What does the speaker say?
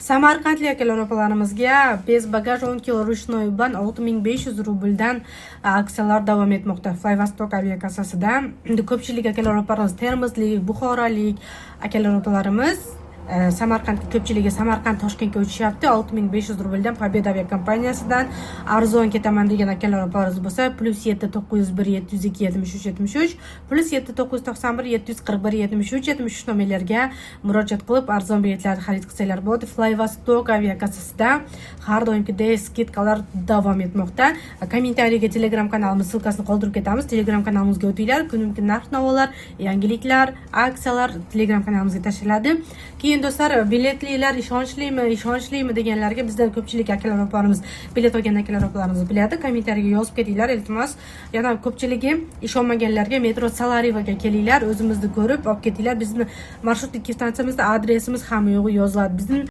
Samarqandlik akalar opalarimizga bez bagaj 10 kg ruchnoy bilan 6500 rubldan aksiyalar davom etmoqda. Flyvastok aviakassasida ko'pchilik akalar opalarimiz, termizlik, buxorolik akalar opalarimiz Samarqandga ko'pchiligi Samarqand Toshkentga uchishyapti. 6500 rubldan Pobeda aviakompaniyasidan arzon ketaman degan akalar opalarimiz bo'lsa, +791 702 73 73 +791 741 73 73 nomerlarga murojaat qilib arzon biletlarni xarid qilsanglar bo'ladi. Flyvastok aviakassasida har doimgidek skidkalar davom etmoqda. Kommentariyga Telegram kanalimiz silkasini qoldirib ketamiz. Telegram kanalimizga o'tinglar. Kunlik narx-navolar, yangiliklar, aksiyalar Telegram kanalimizga tashlanadi. Keyin do'stlar, biletlilar ishonchli deganlarga bizda ko'pchilik akalar opalarimiz, bilet olgan akalar opalarimiz biladi. Kommentariyga yozib ketinglar, iltimos. Yana ko'pchiligi ishonmaganlarga Metro Salarivaga kelinglar, o'zimizni ko'rib olib ketinglar. Bizni marshrut stantsiyamizda adresimiz ham yo'g'i yoziladi. Bizning